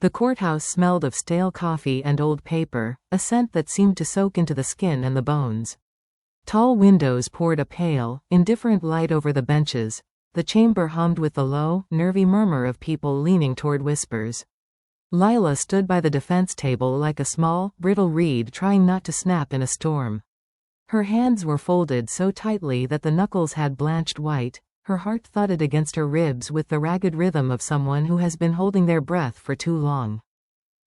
The courthouse smelled of stale coffee and old paper, a scent that seemed to soak into the skin and the bones. Tall windows poured a pale, indifferent light over the benches. The chamber hummed with the low, nervy murmur of people leaning toward whispers. Lila stood by the defense table like a small, brittle reed trying not to snap in a storm. Her hands were folded so tightly that the knuckles had blanched white. Her heart thudded against her ribs with the ragged rhythm of someone who has been holding their breath for too long.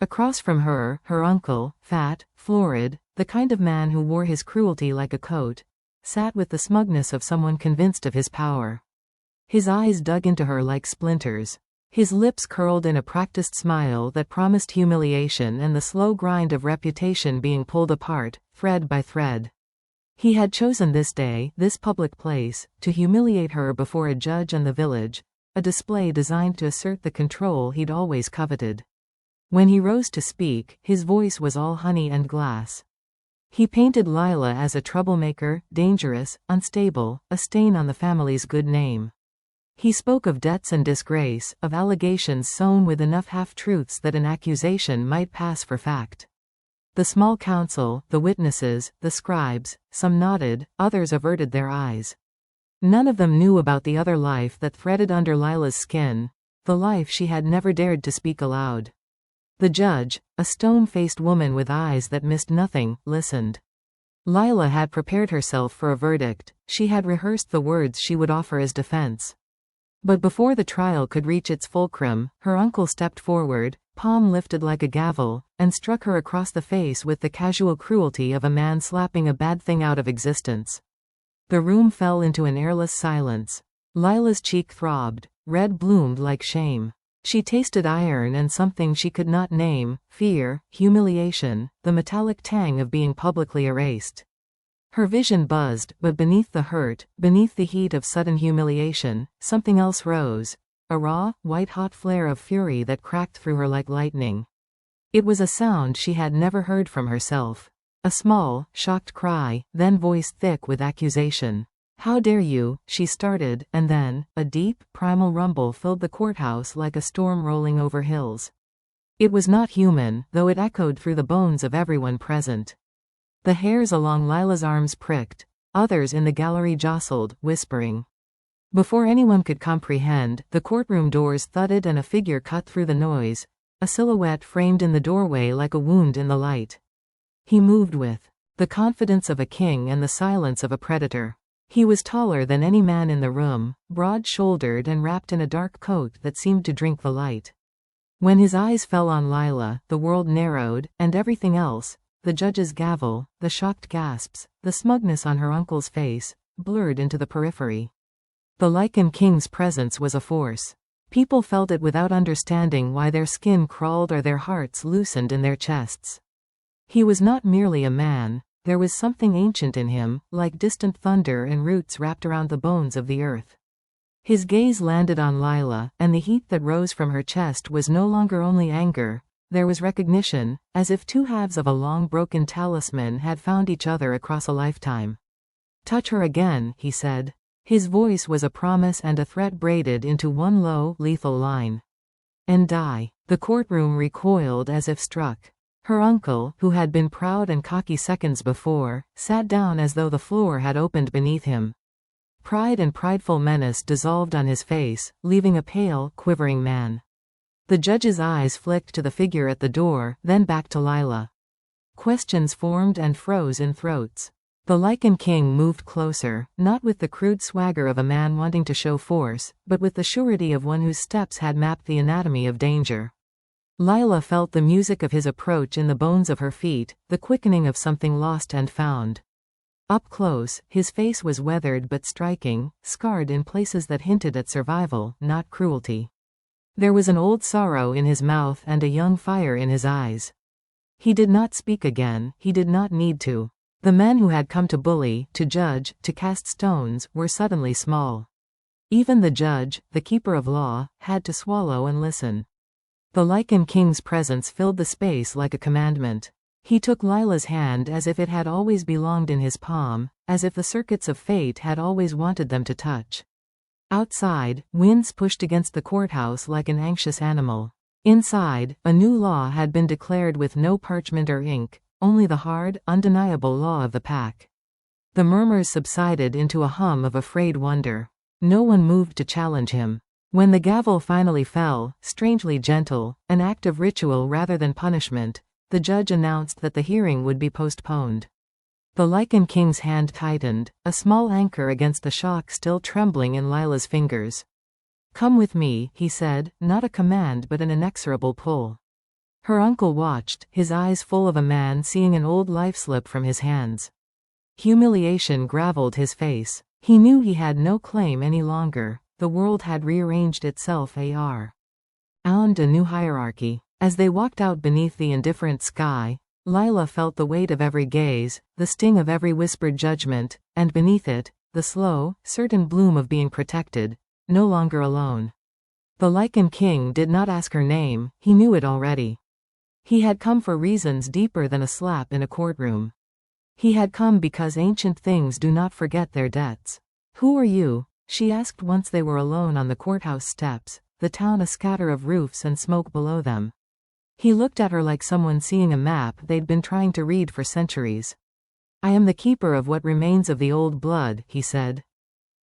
Across from her, her uncle, fat, florid, the kind of man who wore his cruelty like a coat, sat with the smugness of someone convinced of his power. His eyes dug into her like splinters. His lips curled in a practiced smile that promised humiliation and the slow grind of reputation being pulled apart, thread by thread. He had chosen this day, this public place, to humiliate her before a judge and the village, a display designed to assert the control he'd always coveted. When he rose to speak, his voice was all honey and glass. He painted Lila as a troublemaker, dangerous, unstable, a stain on the family's good name. He spoke of debts and disgrace, of allegations sown with enough half-truths that an accusation might pass for fact. The small council, the witnesses, the scribes, some nodded, others averted their eyes. None of them knew about the other life that threaded under Lila's skin, the life she had never dared to speak aloud. The judge, a stone-faced woman with eyes that missed nothing, listened. Lila had prepared herself for a verdict. She had rehearsed the words she would offer as defense. But before the trial could reach its fulcrum, her uncle stepped forward, palm lifted like a gavel, and struck her across the face with the casual cruelty of a man slapping a bad thing out of existence. The room fell into an airless silence. Lila's cheek throbbed, red bloomed like shame. She tasted iron and something she could not name, fear, humiliation, the metallic tang of being publicly erased. Her vision buzzed, but beneath the hurt, beneath the heat of sudden humiliation, something else rose, a raw, white-hot flare of fury that cracked through her like lightning. It was a sound she had never heard from herself. A small, shocked cry, then voice thick with accusation. "How dare you," she started, and then, a deep, primal rumble filled the courthouse like a storm rolling over hills. It was not human, though it echoed through the bones of everyone present. The hairs along Lila's arms pricked. Others in the gallery jostled, whispering. Before anyone could comprehend, the courtroom doors thudded and a figure cut through the noise, a silhouette framed in the doorway like a wound in the light. He moved with the confidence of a king and the silence of a predator. He was taller than any man in the room, broad-shouldered and wrapped in a dark coat that seemed to drink the light. When his eyes fell on Lila, the world narrowed, and everything else, the judge's gavel, the shocked gasps, the smugness on her uncle's face, blurred into the periphery. The Lycan King's presence was a force. People felt it without understanding why their skin crawled or their hearts loosened in their chests. He was not merely a man, there was something ancient in him, like distant thunder and roots wrapped around the bones of the earth. His gaze landed on Lila, and the heat that rose from her chest was no longer only anger. There was recognition, as if two halves of a long-broken talisman had found each other across a lifetime. "Touch her again," he said. His voice was a promise and a threat braided into one low, lethal line. "And die." The courtroom recoiled as if struck. Her uncle, who had been proud and cocky seconds before, sat down as though the floor had opened beneath him. Pride and prideful menace dissolved on his face, leaving a pale, quivering man. The judge's eyes flicked to the figure at the door, then back to Lila. Questions formed and froze in throats. The Lycan King moved closer, not with the crude swagger of a man wanting to show force, but with the surety of one whose steps had mapped the anatomy of danger. Lila felt the music of his approach in the bones of her feet, the quickening of something lost and found. Up close, his face was weathered but striking, scarred in places that hinted at survival, not cruelty. There was an old sorrow in his mouth and a young fire in his eyes. He did not speak again, he did not need to. The men who had come to bully, to judge, to cast stones, were suddenly small. Even the judge, the keeper of law, had to swallow and listen. The Lycan King's presence filled the space like a commandment. He took Lila's hand as if it had always belonged in his palm, as if the circuits of fate had always wanted them to touch. Outside, winds pushed against the courthouse like an anxious animal. Inside, a new law had been declared with no parchment or ink, only the hard, undeniable law of the pack. The murmurs subsided into a hum of afraid wonder. No one moved to challenge him. When the gavel finally fell, strangely gentle, an act of ritual rather than punishment, the judge announced that the hearing would be postponed. The Lycan King's hand tightened, a small anchor against the shock still trembling in Lila's fingers. "Come with me," he said, not a command but an inexorable pull. Her uncle watched, his eyes full of a man seeing an old life slip from his hands. Humiliation graveled his face. He knew he had no claim any longer. The world had rearranged itself around a new hierarchy. As they walked out beneath the indifferent sky, Lila felt the weight of every gaze, the sting of every whispered judgment, and beneath it, the slow, certain bloom of being protected, no longer alone. The Lycan King did not ask her name, he knew it already. He had come for reasons deeper than a slap in a courtroom. He had come because ancient things do not forget their debts. "Who are you?" she asked once they were alone on the courthouse steps, the town a scatter of roofs and smoke below them. He looked at her like someone seeing a map they'd been trying to read for centuries. "I am the keeper of what remains of the old blood," he said.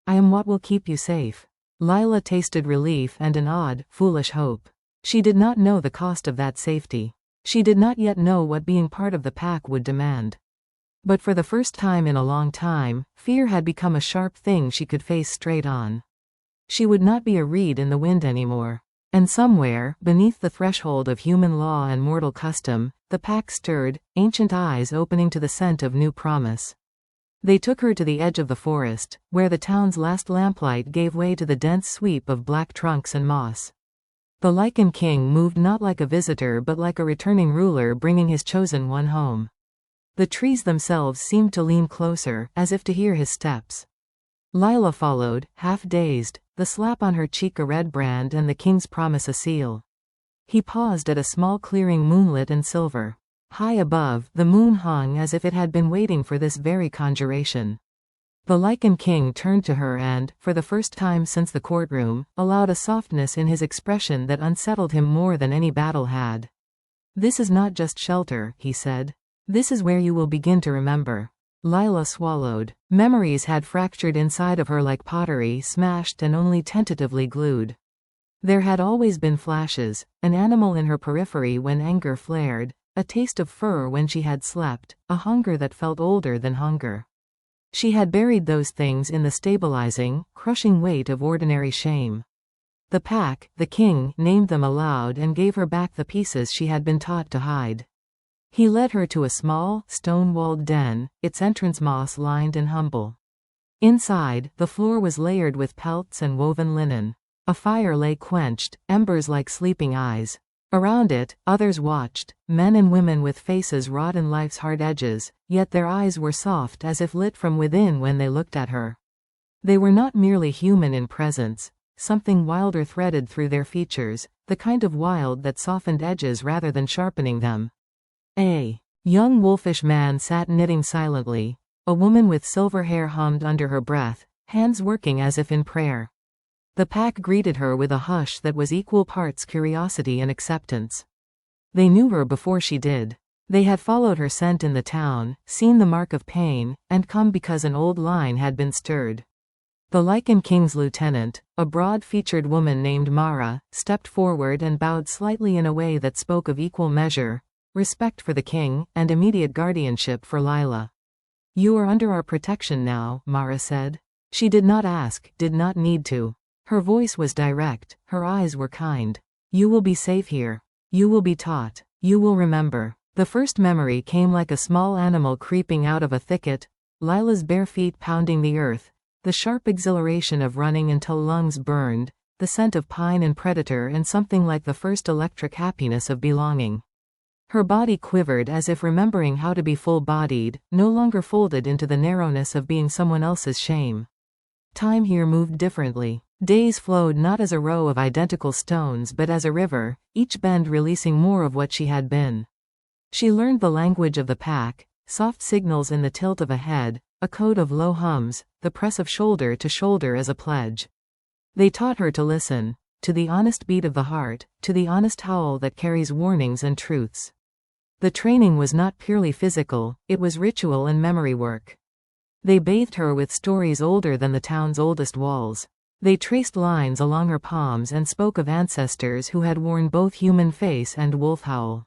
"I am what will keep you safe." Lila tasted relief and an odd, foolish hope. She did not know the cost of that safety. She did not yet know what being part of the pack would demand. But for the first time in a long time, fear had become a sharp thing she could face straight on. She would not be a reed in the wind anymore. And somewhere, beneath the threshold of human law and mortal custom, the pack stirred, ancient eyes opening to the scent of new promise. They took her to the edge of the forest, where the town's last lamplight gave way to the dense sweep of black trunks and moss. The Lycan King moved not like a visitor but like a returning ruler bringing his chosen one home. The trees themselves seemed to lean closer, as if to hear his steps. Lila followed, half-dazed, the slap on her cheek a red brand and the king's promise a seal. He paused at a small clearing moonlit and silver. High above, the moon hung as if it had been waiting for this very conjuration. The Lycan King turned to her and, for the first time since the courtroom, allowed a softness in his expression that unsettled him more than any battle had. "This is not just shelter," he said. "This is where you will begin to remember." Lila swallowed. Memories had fractured inside of her like pottery smashed and only tentatively glued. There had always been flashes, an animal in her periphery when anger flared, a taste of fur when she had slept, a hunger that felt older than hunger. She had buried those things in the stabilizing, crushing weight of ordinary shame. The pack, the king, named them aloud and gave her back the pieces she had been taught to hide. He led her to a small, stone-walled den, its entrance moss-lined and humble. Inside, the floor was layered with pelts and woven linen. A fire lay quenched, embers like sleeping eyes. Around it, others watched, men and women with faces wrought in life's hard edges, yet their eyes were soft as if lit from within when they looked at her. They were not merely human in presence, something wilder threaded through their features, the kind of wild that softened edges rather than sharpening them. A young wolfish man sat knitting silently. A woman with silver hair hummed under her breath, hands working as if in prayer. The pack greeted her with a hush that was equal parts curiosity and acceptance. They knew her before she did. They had followed her scent in the town, seen the mark of pain, and come because an old line had been stirred. The Lycan King's lieutenant, a broad-featured woman named Mara, stepped forward and bowed slightly in a way that spoke of equal measure, respect for the king, and immediate guardianship for Lila. "You are under our protection now," Mara said. She did not ask, did not need to. Her voice was direct, her eyes were kind. "You will be safe here. You will be taught. You will remember." The first memory came like a small animal creeping out of a thicket, Lila's bare feet pounding the earth, the sharp exhilaration of running until lungs burned, the scent of pine and predator and something like the first electric happiness of belonging. Her body quivered as if remembering how to be full-bodied, no longer folded into the narrowness of being someone else's shame. Time here moved differently. Days flowed not as a row of identical stones but as a river, each bend releasing more of what she had been. She learned the language of the pack, soft signals in the tilt of a head, a code of low hums, the press of shoulder to shoulder as a pledge. They taught her to listen. to the honest beat of the heart, to the honest howl that carries warnings and truths. The training was not purely physical, it was ritual and memory work. They bathed her with stories older than the town's oldest walls. They traced lines along her palms and spoke of ancestors who had worn both human face and wolf howl.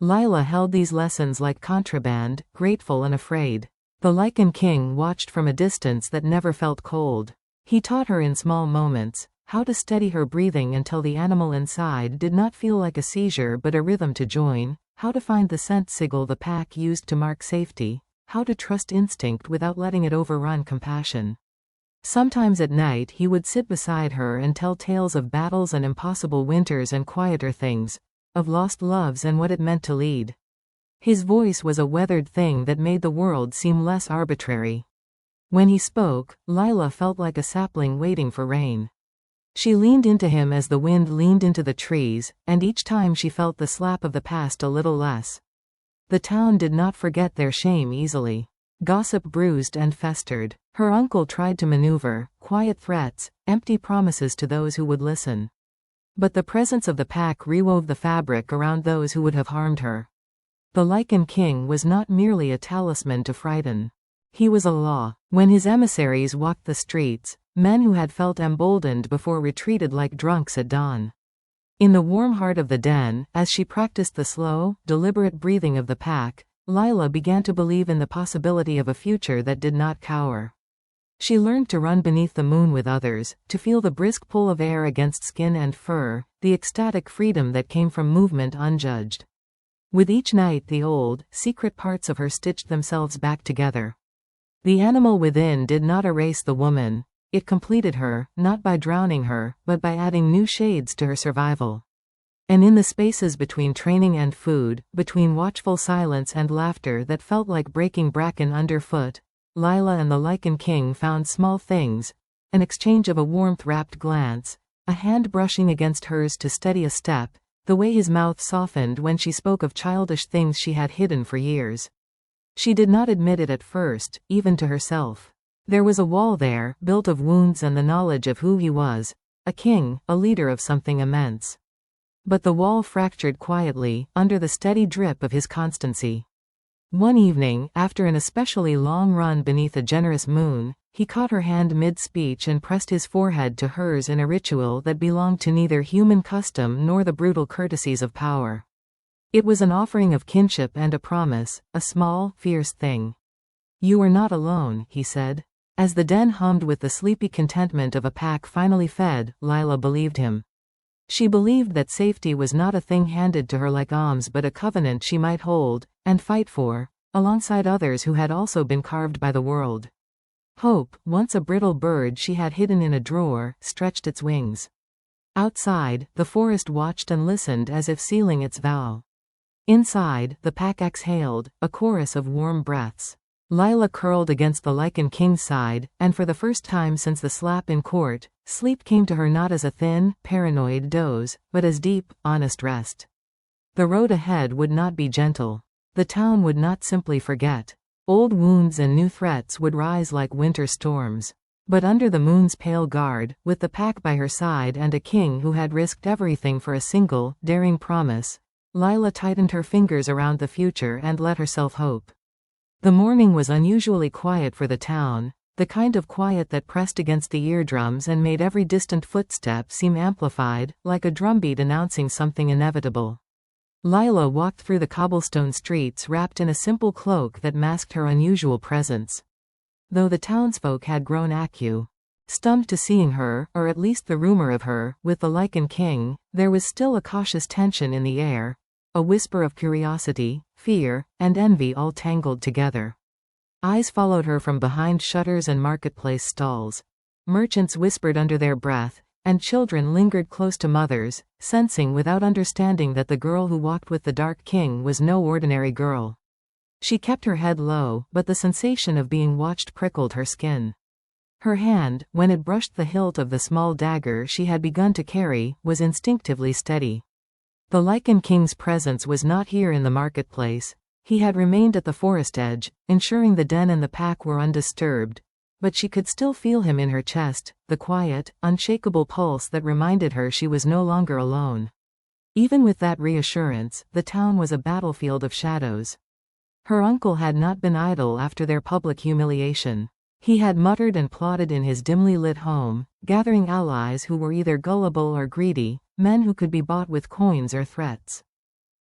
Lila held these lessons like contraband, grateful and afraid. The Lycan King watched from a distance that never felt cold. He taught her in small moments how to steady her breathing until the animal inside did not feel like a seizure but a rhythm to join, how to find the scent signal the pack used to mark safety, how to trust instinct without letting it overrun compassion. Sometimes at night he would sit beside her and tell tales of battles and impossible winters and quieter things, of lost loves and what it meant to lead. His voice was a weathered thing that made the world seem less arbitrary. When he spoke, Lila felt like a sapling waiting for rain. She leaned into him as the wind leaned into the trees, and each time she felt the slap of the past a little less. The town did not forget their shame easily. Gossip bruised and festered. Her uncle tried to maneuver, quiet threats, empty promises to those who would listen. But the presence of the pack rewove the fabric around those who would have harmed her. The Lycan King was not merely a talisman to frighten. He was a law. When his emissaries walked the streets, men who had felt emboldened before retreated like drunks at dawn. In the warm heart of the den, as she practiced the slow, deliberate breathing of the pack, Lila began to believe in the possibility of a future that did not cower. She learned to run beneath the moon with others, to feel the brisk pull of air against skin and fur, the ecstatic freedom that came from movement unjudged. With each night the old, secret parts of her stitched themselves back together. The animal within did not erase the woman, it completed her, not by drowning her, but by adding new shades to her survival. And in the spaces between training and food, between watchful silence and laughter that felt like breaking bracken underfoot, Lila and the Lycan King found small things, an exchange of a warmth-wrapped glance, a hand brushing against hers to steady a step, the way his mouth softened when she spoke of childish things she had hidden for years. She did not admit it at first, even to herself. There was a wall there, built of wounds and the knowledge of who he was, a king, a leader of something immense. But the wall fractured quietly, under the steady drip of his constancy. One evening, after an especially long run beneath a generous moon, he caught her hand mid-speech and pressed his forehead to hers in a ritual that belonged to neither human custom nor the brutal courtesies of power. It was an offering of kinship and a promise, a small, fierce thing. "You are not alone," he said. As the den hummed with the sleepy contentment of a pack finally fed, Lila believed him. She believed that safety was not a thing handed to her like alms but a covenant she might hold, and fight for, alongside others who had also been carved by the world. Hope, once a brittle bird she had hidden in a drawer, stretched its wings. Outside, the forest watched and listened as if sealing its vow. Inside, the pack exhaled, a chorus of warm breaths. Lila curled against the Lycan King's side, and for the first time since the slap in court, sleep came to her not as a thin, paranoid doze, but as deep, honest rest. The road ahead would not be gentle. The town would not simply forget. Old wounds and new threats would rise like winter storms. But under the moon's pale guard, with the pack by her side and a king who had risked everything for a single, daring promise, Lila tightened her fingers around the future and let herself hope. The morning was unusually quiet for the town, the kind of quiet that pressed against the eardrums and made every distant footstep seem amplified, like a drumbeat announcing something inevitable. Lila walked through the cobblestone streets wrapped in a simple cloak that masked her unusual presence. Though the townsfolk had grown stunned to seeing her, or at least the rumor of her, with the Lycan King, there was still a cautious tension in the air, a whisper of curiosity, fear, and envy all tangled together. Eyes followed her from behind shutters and marketplace stalls. Merchants whispered under their breath, and children lingered close to mothers, sensing without understanding that the girl who walked with the Dark King was no ordinary girl. She kept her head low, but the sensation of being watched prickled her skin. Her hand, when it brushed the hilt of the small dagger she had begun to carry, was instinctively steady. The Lycan King's presence was not here in the marketplace. He had remained at the forest edge, ensuring the den and the pack were undisturbed, but she could still feel him in her chest, the quiet, unshakable pulse that reminded her she was no longer alone. Even with that reassurance, the town was a battlefield of shadows. Her uncle had not been idle after their public humiliation. He had muttered and plotted in his dimly lit home, gathering allies who were either gullible or greedy, men who could be bought with coins or threats.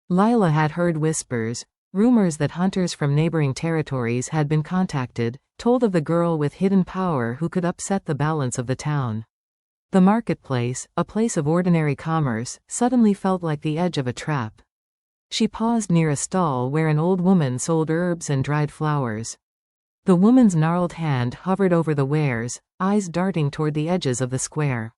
Lila had heard whispers, rumors that hunters from neighboring territories had been contacted, told of the girl with hidden power who could upset the balance of the town. The marketplace, a place of ordinary commerce, suddenly felt like the edge of a trap. She paused near a stall where an old woman sold herbs and dried flowers. The woman's gnarled hand hovered over the wares, eyes darting toward the edges of the square.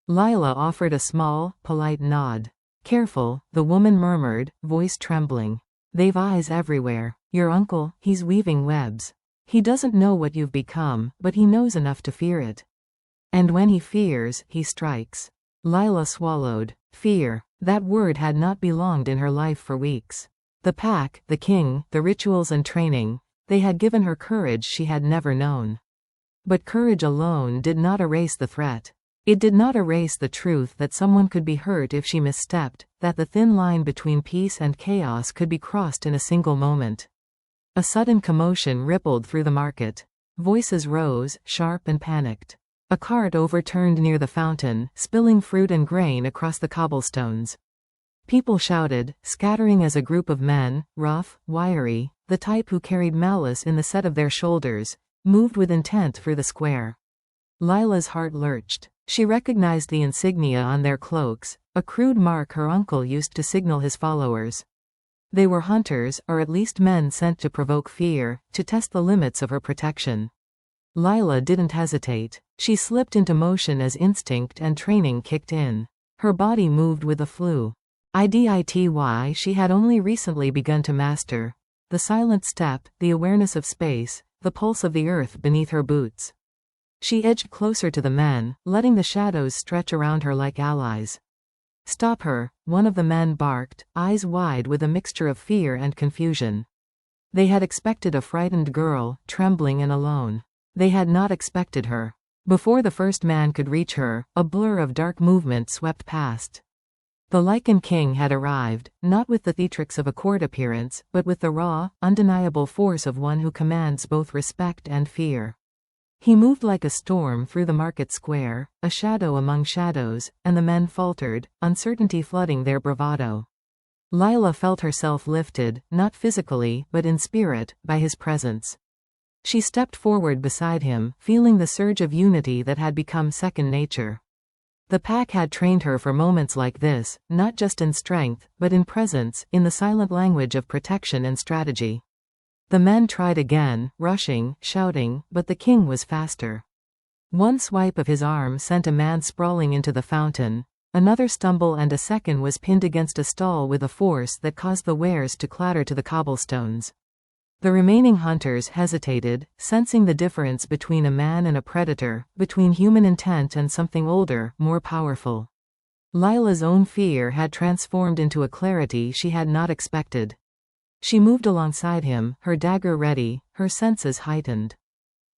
Lila offered a small, polite nod. "Careful," the woman murmured, voice trembling. "They've eyes everywhere. Your uncle, he's weaving webs. He doesn't know what you've become, but he knows enough to fear it. And when he fears, he strikes." Lila swallowed. Fear. That word had not belonged in her life for weeks. The pack, the king, the rituals and training, they had given her courage she had never known. But courage alone did not erase the threat. It did not erase the truth that someone could be hurt if she misstepped, that the thin line between peace and chaos could be crossed in a single moment. A sudden commotion rippled through the market. Voices rose, sharp and panicked. A cart overturned near the fountain, spilling fruit and grain across the cobblestones. People shouted, scattering as a group of men, rough, wiry, the type who carried malice in the set of their shoulders, moved with intent through the square. Lila's heart lurched. She recognized the insignia on their cloaks, a crude mark her uncle used to signal his followers. They were hunters, or at least men sent to provoke fear, to test the limits of her protection. Lila didn't hesitate. She slipped into motion as instinct and training kicked in. Her body moved with a flu. IDITY she had only recently begun to master. The silent step, the awareness of space, the pulse of the earth beneath her boots. She edged closer to the men, letting the shadows stretch around her like allies. "Stop her," one of the men barked, eyes wide with a mixture of fear and confusion. They had expected a frightened girl, trembling and alone. They had not expected her. Before the first man could reach her, a blur of dark movement swept past. The Lycan King had arrived, not with the theatrics of a court appearance, but with the raw, undeniable force of one who commands both respect and fear. He moved like a storm through the market square, a shadow among shadows, and the men faltered, uncertainty flooding their bravado. Lila felt herself lifted, not physically, but in spirit, by his presence. She stepped forward beside him, feeling the surge of unity that had become second nature. The pack had trained her for moments like this, not just in strength, but in presence, in the silent language of protection and strategy. The men tried again, rushing, shouting, but the king was faster. One swipe of his arm sent a man sprawling into the fountain. Another stumble and a second was pinned against a stall with a force that caused the wares to clatter to the cobblestones. The remaining hunters hesitated, sensing the difference between a man and a predator, between human intent and something older, more powerful. Lila's own fear had transformed into a clarity she had not expected. She moved alongside him, her dagger ready, her senses heightened.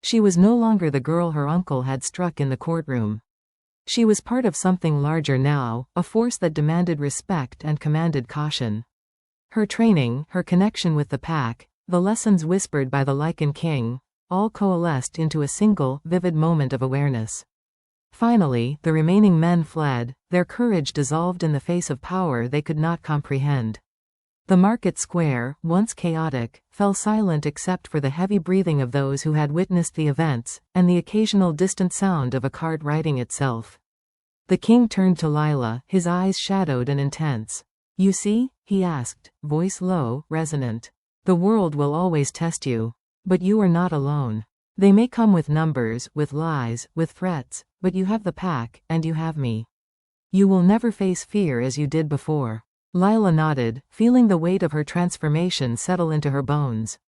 She was no longer the girl her uncle had struck in the courtroom. She was part of something larger now, a force that demanded respect and commanded caution. Her training, her connection with the pack, the lessons whispered by the Lycan King, all coalesced into a single, vivid moment of awareness. Finally, the remaining men fled, their courage dissolved in the face of power they could not comprehend. The market square, once chaotic, fell silent except for the heavy breathing of those who had witnessed the events, and the occasional distant sound of a cart righting itself. The king turned to Lila, his eyes shadowed and intense. "You see?" he asked, voice low, resonant. "The world will always test you. But you are not alone. They may come with numbers, with lies, with threats, but you have the pack, and you have me. You will never face fear as you did before." Lila nodded, feeling the weight of her transformation settle into her bones.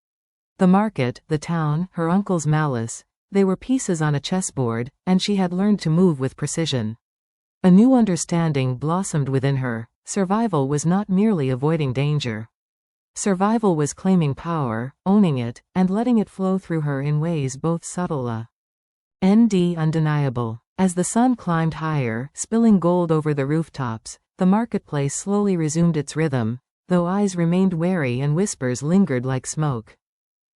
The market, the town, her uncle's malice, they were pieces on a chessboard, and she had learned to move with precision. A new understanding blossomed within her. Survival was not merely avoiding danger. Survival was claiming power, owning it, and letting it flow through her in ways both subtle Undeniable. As the sun climbed higher, spilling gold over the rooftops, the marketplace slowly resumed its rhythm, though eyes remained wary and whispers lingered like smoke.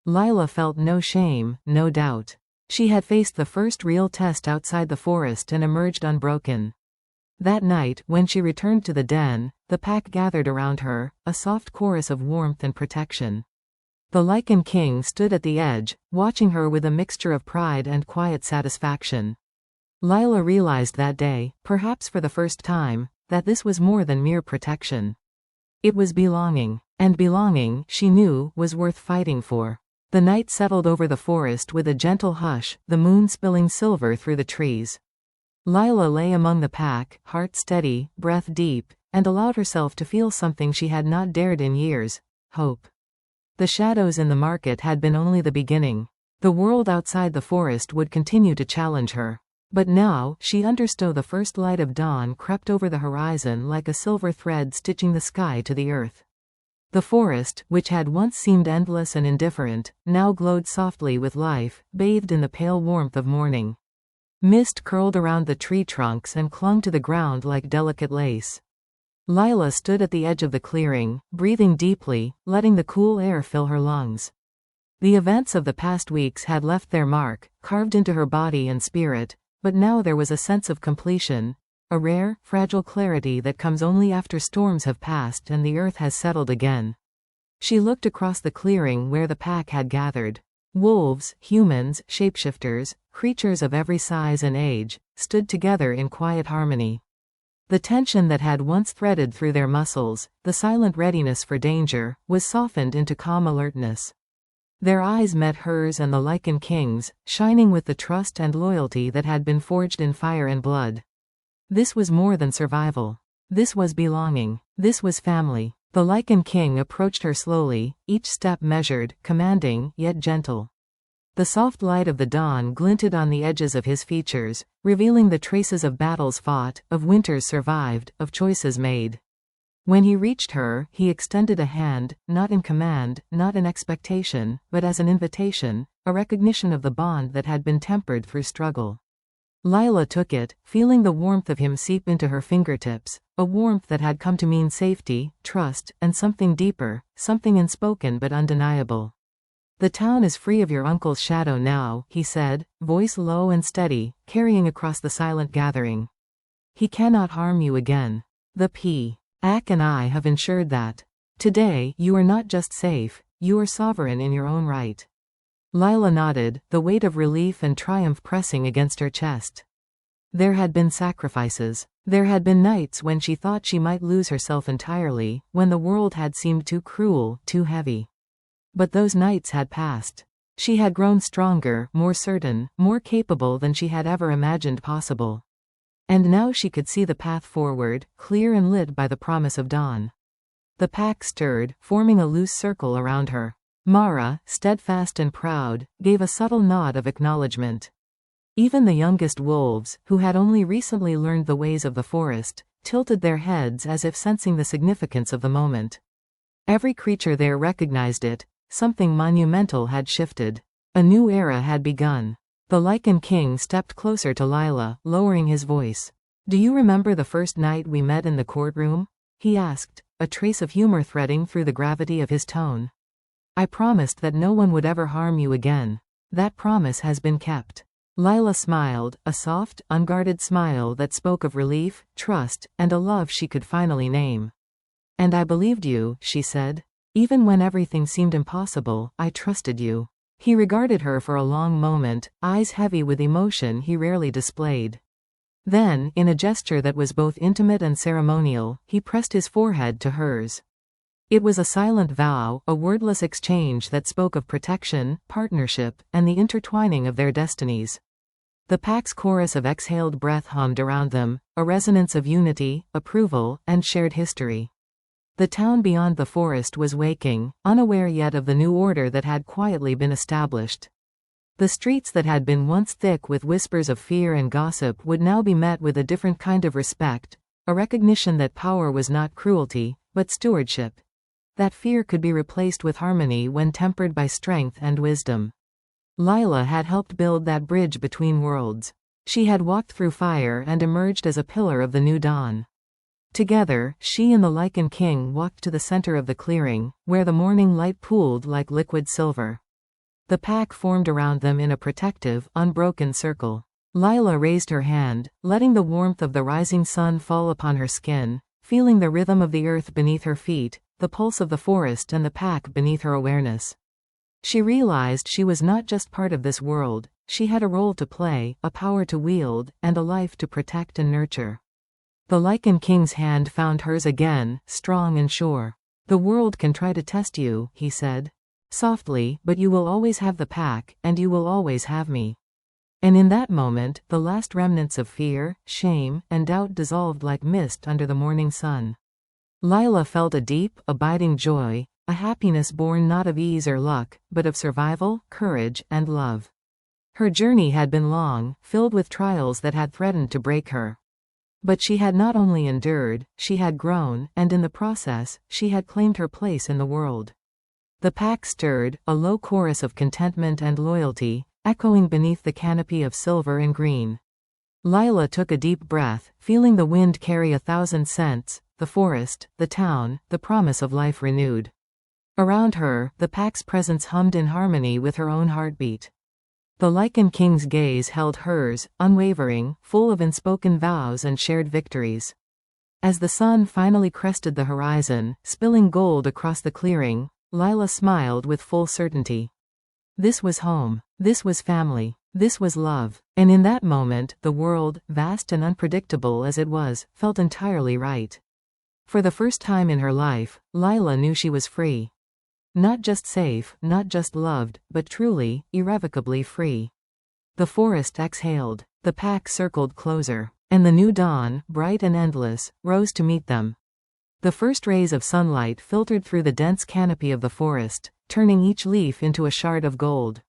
Lila felt no shame, no doubt. She had faced the first real test outside the forest and emerged unbroken. That night, when she returned to the den, the pack gathered around her, a soft chorus of warmth and protection. The Lycan King stood at the edge, watching her with a mixture of pride and quiet satisfaction. Lila realized that day, perhaps for the first time, that this was more than mere protection. It was belonging. And belonging, she knew, was worth fighting for. The night settled over the forest with a gentle hush, the moon spilling silver through the trees. Lila lay among the pack, heart steady, breath deep, and allowed herself to feel something she had not dared in years: hope. The shadows in the market had been only the beginning. The world outside the forest would continue to challenge her. But now, she understood, the first light of dawn crept over the horizon like a silver thread stitching the sky to the earth. The forest, which had once seemed endless and indifferent, now glowed softly with life, bathed in the pale warmth of morning. Mist curled around the tree trunks and clung to the ground like delicate lace. Lila stood at the edge of the clearing, breathing deeply, letting the cool air fill her lungs. The events of the past weeks had left their mark, carved into her body and spirit, but now there was a sense of completion, a rare, fragile clarity that comes only after storms have passed and the earth has settled again. She looked across the clearing where the pack had gathered. Wolves, humans, shapeshifters, creatures of every size and age, stood together in quiet harmony. The tension that had once threaded through their muscles, the silent readiness for danger, was softened into calm alertness. Their eyes met hers and the Lycan King's, shining with the trust and loyalty that had been forged in fire and blood. This was more than survival. This was belonging. This was family. The Lycan King approached her slowly, each step measured, commanding, yet gentle. The soft light of the dawn glinted on the edges of his features, revealing the traces of battles fought, of winters survived, of choices made. When he reached her, he extended a hand, not in command, not in expectation, but as an invitation, a recognition of the bond that had been tempered through struggle. Lila took it, feeling the warmth of him seep into her fingertips, a warmth that had come to mean safety, trust, and something deeper, something unspoken but undeniable. "The town is free of your uncle's shadow now," he said, voice low and steady, carrying across the silent gathering. "He cannot harm you again. The Pack and I have ensured that. Today, you are not just safe, you are sovereign in your own right." Lila nodded, the weight of relief and triumph pressing against her chest. There had been sacrifices. There had been nights when she thought she might lose herself entirely, when the world had seemed too cruel, too heavy. But those nights had passed. She had grown stronger, more certain, more capable than she had ever imagined possible. And now she could see the path forward, clear and lit by the promise of dawn. The pack stirred, forming a loose circle around her. Mara, steadfast and proud, gave a subtle nod of acknowledgement. Even the youngest wolves, who had only recently learned the ways of the forest, tilted their heads as if sensing the significance of the moment. Every creature there recognized it. Something monumental had shifted. A new era had begun. The Lycan King stepped closer to Lila, lowering his voice. "Do you remember the first night we met in the courtroom?" he asked, a trace of humor threading through the gravity of his tone. "I promised that no one would ever harm you again. That promise has been kept." Lila smiled, a soft, unguarded smile that spoke of relief, trust, and a love she could finally name. "And I believed you," she said. "Even when everything seemed impossible, I trusted you." He regarded her for a long moment, eyes heavy with emotion he rarely displayed. Then, in a gesture that was both intimate and ceremonial, he pressed his forehead to hers. It was a silent vow, a wordless exchange that spoke of protection, partnership, and the intertwining of their destinies. The pack's chorus of exhaled breath hummed around them, a resonance of unity, approval, and shared history. The town beyond the forest was waking, unaware yet of the new order that had quietly been established. The streets that had been once thick with whispers of fear and gossip would now be met with a different kind of respect, a recognition that power was not cruelty, but stewardship. That fear could be replaced with harmony when tempered by strength and wisdom. Lila had helped build that bridge between worlds. She had walked through fire and emerged as a pillar of the new dawn. Together, she and the Lycan King walked to the center of the clearing, where the morning light pooled like liquid silver. The pack formed around them in a protective, unbroken circle. Lila raised her hand, letting the warmth of the rising sun fall upon her skin, feeling the rhythm of the earth beneath her feet, the pulse of the forest and the pack beneath her awareness. She realized she was not just part of this world, she had a role to play, a power to wield, and a life to protect and nurture. The Lycan King's hand found hers again, strong and sure. "The world can try to test you," he said. "Softly, but you will always have the pack, and you will always have me." And in that moment, the last remnants of fear, shame, and doubt dissolved like mist under the morning sun. Lila felt a deep, abiding joy, a happiness born not of ease or luck, but of survival, courage, and love. Her journey had been long, filled with trials that had threatened to break her. But she had not only endured, she had grown, and in the process, she had claimed her place in the world. The pack stirred, a low chorus of contentment and loyalty, echoing beneath the canopy of silver and green. Lila took a deep breath, feeling the wind carry 1,000 scents, the forest, the town, the promise of life renewed. Around her, the pack's presence hummed in harmony with her own heartbeat. The Lycan King's gaze held hers, unwavering, full of unspoken vows and shared victories. As the sun finally crested the horizon, spilling gold across the clearing, Lila smiled with full certainty. This was home. This was family. This was love. And in that moment, the world, vast and unpredictable as it was, felt entirely right. For the first time in her life, Lila knew she was free. Not just safe, not just loved, but truly, irrevocably free. The forest exhaled. The pack circled closer. And the new dawn, bright and endless, rose to meet them. The first rays of sunlight filtered through the dense canopy of the forest, turning each leaf into a shard of gold.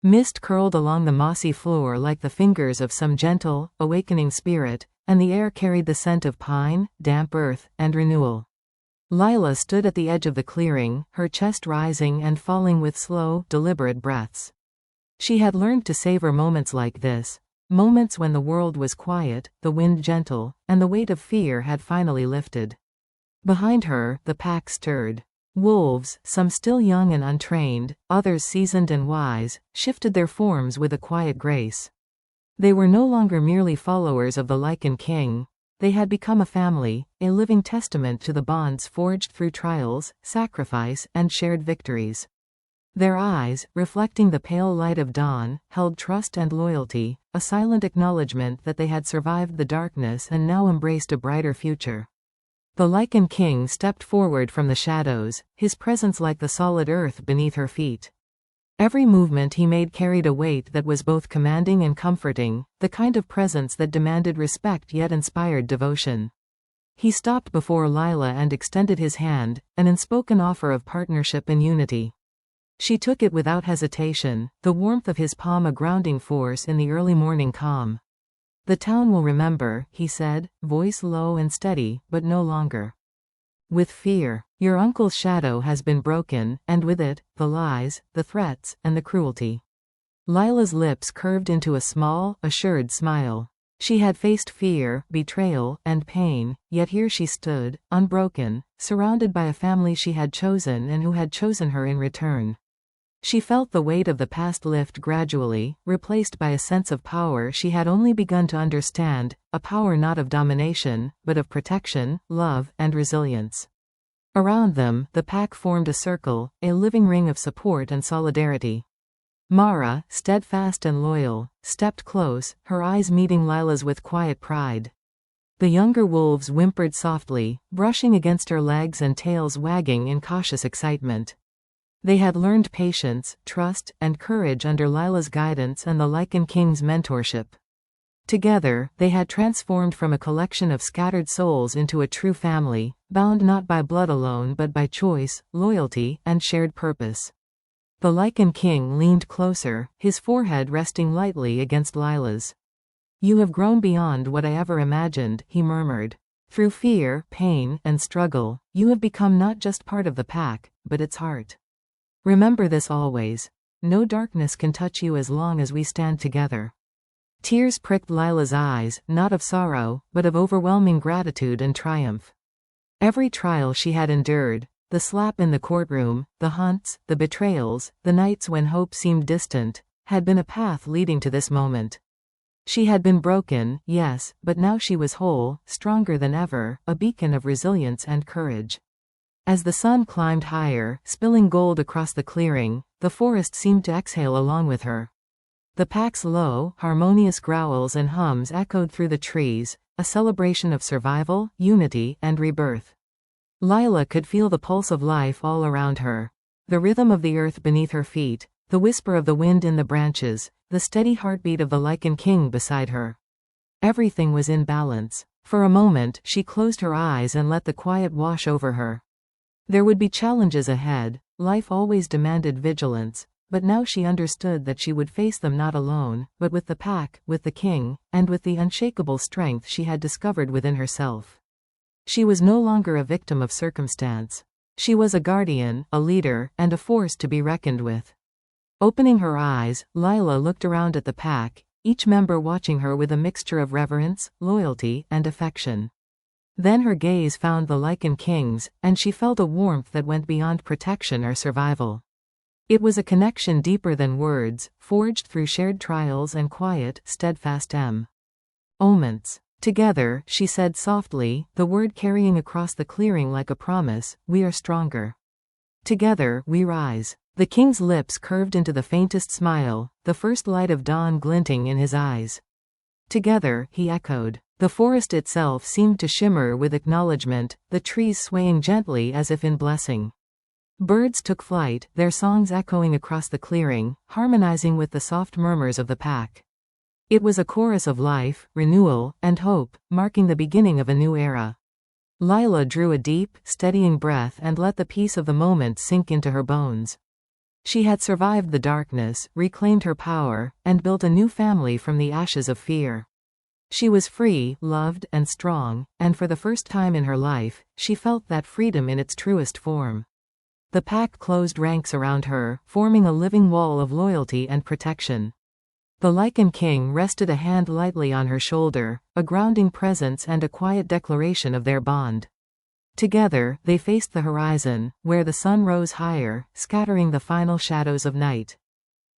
Mist curled along the mossy floor like the fingers of some gentle, awakening spirit, and the air carried the scent of pine, damp earth, and renewal. Lila stood at the edge of the clearing, her chest rising and falling with slow, deliberate breaths. She had learned to savor moments like this, moments when the world was quiet, the wind gentle, and the weight of fear had finally lifted. Behind her, the pack stirred. Wolves, some still young and untrained, others seasoned and wise, shifted their forms with a quiet grace. They were no longer merely followers of the Lycan King. They had become a family, a living testament to the bonds forged through trials, sacrifice, and shared victories. Their eyes, reflecting the pale light of dawn, held trust and loyalty, a silent acknowledgement that they had survived the darkness and now embraced a brighter future. The Lycan King stepped forward from the shadows, his presence like the solid earth beneath her feet. Every movement he made carried a weight that was both commanding and comforting, the kind of presence that demanded respect yet inspired devotion. He stopped before Lila and extended his hand, an unspoken offer of partnership and unity. She took it without hesitation, the warmth of his palm a grounding force in the early morning calm. "The town will remember," he said, voice low and steady, but no longer with fear. "Your uncle's shadow has been broken, and with it, the lies, the threats, and the cruelty." Lila's lips curved into a small, assured smile. She had faced fear, betrayal, and pain, yet here she stood, unbroken, surrounded by a family she had chosen and who had chosen her in return. She felt the weight of the past lift gradually, replaced by a sense of power she had only begun to understand, a power not of domination, but of protection, love, and resilience. Around them, the pack formed a circle, a living ring of support and solidarity. Mara, steadfast and loyal, stepped close, her eyes meeting Lila's with quiet pride. The younger wolves whimpered softly, brushing against her legs and tails wagging in cautious excitement. They had learned patience, trust, and courage under Lila's guidance and the Lycan King's mentorship. Together, they had transformed from a collection of scattered souls into a true family, bound not by blood alone but by choice, loyalty, and shared purpose. The Lycan King leaned closer, his forehead resting lightly against Lila's. "You have grown beyond what I ever imagined," he murmured. "Through fear, pain, and struggle, you have become not just part of the pack, but its heart. Remember this always. no darkness can touch you as long as we stand together. Tears pricked Lila's eyes, not of sorrow, but of overwhelming gratitude and triumph. Every trial she had endured, the slap in the courtroom, the hunts, the betrayals, the nights when hope seemed distant, had been a path leading to this moment. She had been broken, yes, but now she was whole, stronger than ever, a beacon of resilience and courage. As the sun climbed higher, spilling gold across the clearing, the forest seemed to exhale along with her. The pack's low, harmonious growls and hums echoed through the trees, a celebration of survival, unity, and rebirth. Lila could feel the pulse of life all around her. The rhythm of the earth beneath her feet, the whisper of the wind in the branches, the steady heartbeat of the Lycan King beside her. Everything was in balance. For a moment, she closed her eyes and let the quiet wash over her. There would be challenges ahead, life always demanded vigilance, but now she understood that she would face them not alone, but with the pack, with the king, and with the unshakable strength she had discovered within herself. She was no longer a victim of circumstance. She was a guardian, a leader, and a force to be reckoned with. Opening her eyes, Lila looked around at the pack, each member watching her with a mixture of reverence, loyalty, and affection. Then her gaze found the Lycan King's, and she felt a warmth that went beyond protection or survival. It was a connection deeper than words, forged through shared trials and quiet, steadfast moments. Together, she said softly, the word carrying across the clearing like a promise, we are stronger. Together, we rise. The king's lips curved into the faintest smile, the first light of dawn glinting in his eyes. Together, he echoed. The forest itself seemed to shimmer with acknowledgement, the trees swaying gently as if in blessing. Birds took flight, their songs echoing across the clearing, harmonizing with the soft murmurs of the pack. It was a chorus of life, renewal, and hope, marking the beginning of a new era. Lila drew a deep, steadying breath and let the peace of the moment sink into her bones. She had survived the darkness, reclaimed her power, and built a new family from the ashes of fear. She was free, loved, and strong, and for the first time in her life, she felt that freedom in its truest form. The pack closed ranks around her, forming a living wall of loyalty and protection. The Lycan King rested a hand lightly on her shoulder, a grounding presence and a quiet declaration of their bond. Together, they faced the horizon, where the sun rose higher, scattering the final shadows of night.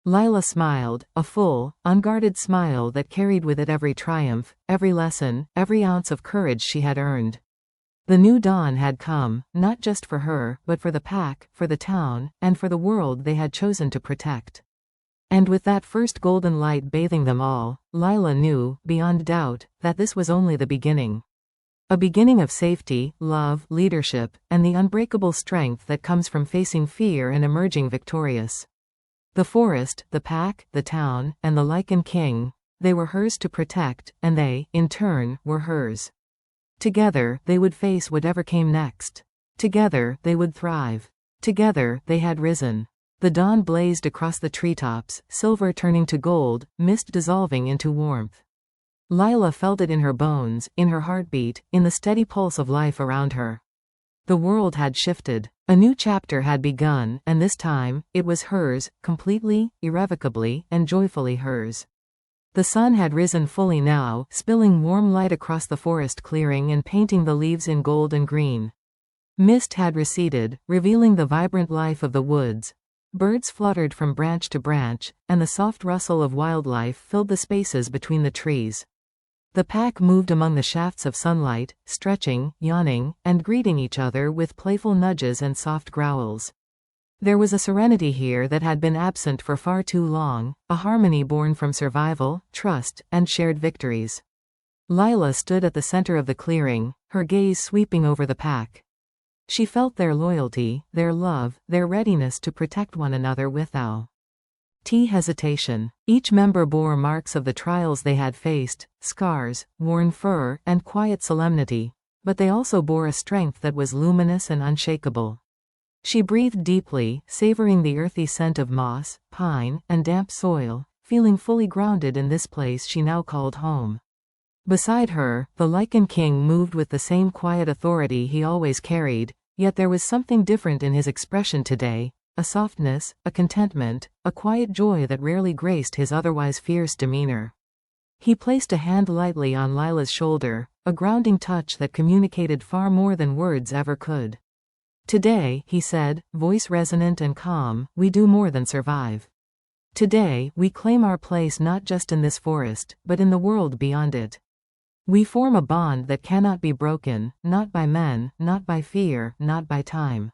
Lila smiled, a full, unguarded smile that carried with it every triumph, every lesson, every ounce of courage she had earned. The new dawn had come, not just for her, but for the pack, for the town, and for the world they had chosen to protect. And with that first golden light bathing them all, Lila knew, beyond doubt, that this was only the beginning. A beginning of safety, love, leadership, and the unbreakable strength that comes from facing fear and emerging victorious. The forest, the pack, the town, and the Lycan King, they were hers to protect, and they, in turn, were hers. Together, they would face whatever came next. Together, they would thrive. Together, they had risen. The dawn blazed across the treetops, silver turning to gold, mist dissolving into warmth. Lila felt it in her bones, in her heartbeat, in the steady pulse of life around her. The world had shifted. A new chapter had begun, and this time, it was hers, completely, irrevocably, and joyfully hers. The sun had risen fully now, spilling warm light across the forest clearing and painting the leaves in gold and green. Mist had receded, revealing the vibrant life of the woods. Birds fluttered from branch to branch, and the soft rustle of wildlife filled the spaces between the trees. The pack moved among the shafts of sunlight, stretching, yawning, and greeting each other with playful nudges and soft growls. There was a serenity here that had been absent for far too long, a harmony born from survival, trust, and shared victories. Lila stood at the center of the clearing, her gaze sweeping over the pack. She felt their loyalty, their love, their readiness to protect one another without hesitation. Each member bore marks of the trials they had faced, scars, worn fur, and quiet solemnity, but they also bore a strength that was luminous and unshakable. She breathed deeply, savoring the earthy scent of moss, pine, and damp soil, feeling fully grounded in this place she now called home. Beside her, the Lycan King moved with the same quiet authority he always carried, yet there was something different in his expression today, a softness, a contentment, a quiet joy that rarely graced his otherwise fierce demeanor. He placed a hand lightly on Lila's shoulder, a grounding touch that communicated far more than words ever could. "Today," he said, voice resonant and calm, "we do more than survive. Today, we claim our place not just in this forest, but in the world beyond it. We form a bond that cannot be broken, not by men, not by fear, not by time."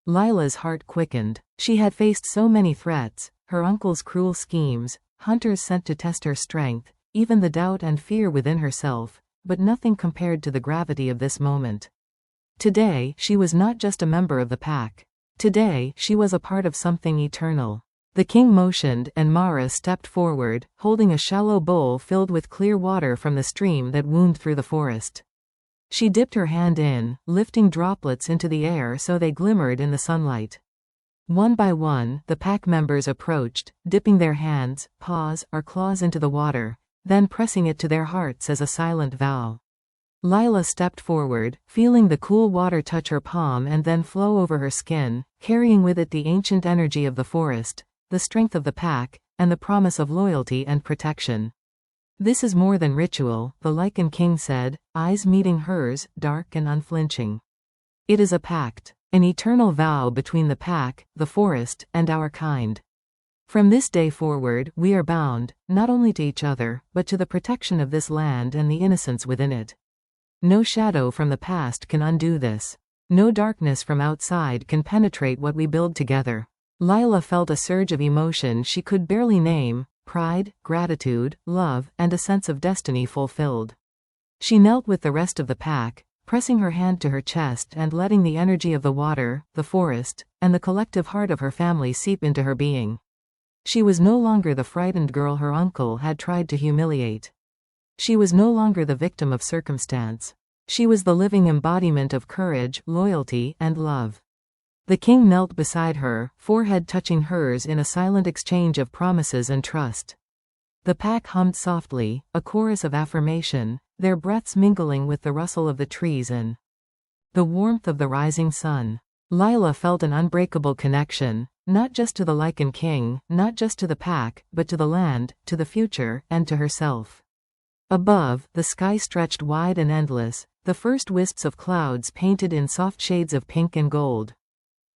Lila's heart quickened. She had faced so many threats, her uncle's cruel schemes, hunters sent to test her strength, even the doubt and fear within herself, but nothing compared to the gravity of this moment. Today, she was not just a member of the pack. Today, she was a part of something eternal. The king motioned, and Mara stepped forward, holding a shallow bowl filled with clear water from the stream that wound through the forest. She dipped her hand in, lifting droplets into the air so they glimmered in the sunlight. One by one, the pack members approached, dipping their hands, paws, or claws into the water, then pressing it to their hearts as a silent vow. Lila stepped forward, feeling the cool water touch her palm and then flow over her skin, carrying with it the ancient energy of the forest, the strength of the pack, and the promise of loyalty and protection. "This is more than ritual," the Lycan King said, eyes meeting hers, dark and unflinching. "It is a pact, an eternal vow between the pack, the forest, and our kind. From this day forward, we are bound, not only to each other, but to the protection of this land and the innocence within it. No shadow from the past can undo this. No darkness from outside can penetrate what we build together." Lila felt a surge of emotion she could barely name, pride, gratitude, love, and a sense of destiny fulfilled. She knelt with the rest of the pack, pressing her hand to her chest and letting the energy of the water, the forest, and the collective heart of her family seep into her being. She was no longer the frightened girl her uncle had tried to humiliate. She was no longer the victim of circumstance. She was the living embodiment of courage, loyalty, and love. The king knelt beside her, forehead touching hers in a silent exchange of promises and trust. The pack hummed softly, a chorus of affirmation, their breaths mingling with the rustle of the trees and the warmth of the rising sun. Lila felt an unbreakable connection, not just to the Lycan King, not just to the pack, but to the land, to the future, and to herself. Above, the sky stretched wide and endless, the first wisps of clouds painted in soft shades of pink and gold.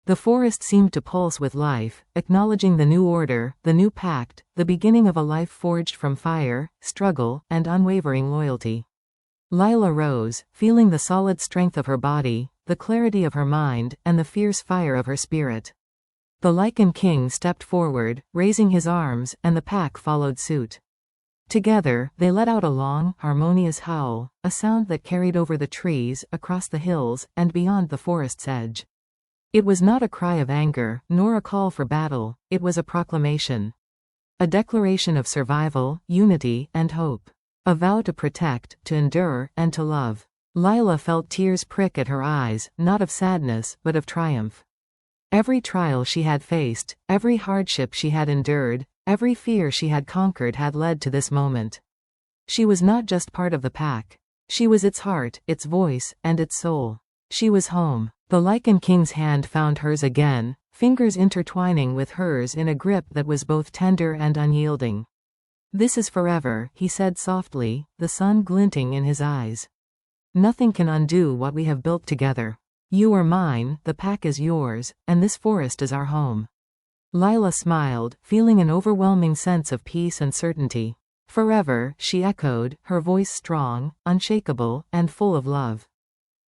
The forest seemed to pulse with life, acknowledging the new order, the new pact, the beginning of a life forged from fire, struggle, and unwavering loyalty. Lila rose, feeling the solid strength of her body, the clarity of her mind, and the fierce fire of her spirit. The Lycan King stepped forward, raising his arms, and the pack followed suit. Together, they let out a long, harmonious howl, a sound that carried over the trees, across the hills, and beyond the forest's edge. It was not a cry of anger, nor a call for battle, it was a proclamation. A declaration of survival, unity, and hope. A vow to protect, to endure, and to love. Lila felt tears prick at her eyes, not of sadness, but of triumph. Every trial she had faced, every hardship she had endured, every fear she had conquered had led to this moment. She was not just part of the pack. She was its heart, its voice, and its soul. She was home. The Lycan King's hand found hers again, fingers intertwining with hers in a grip that was both tender and unyielding. "This is forever," he said softly, the sun glinting in his eyes. "Nothing can undo what we have built together. You are mine, the pack is yours, and this forest is our home." Lila smiled, feeling an overwhelming sense of peace and certainty. "Forever," she echoed, her voice strong, unshakable, and full of love.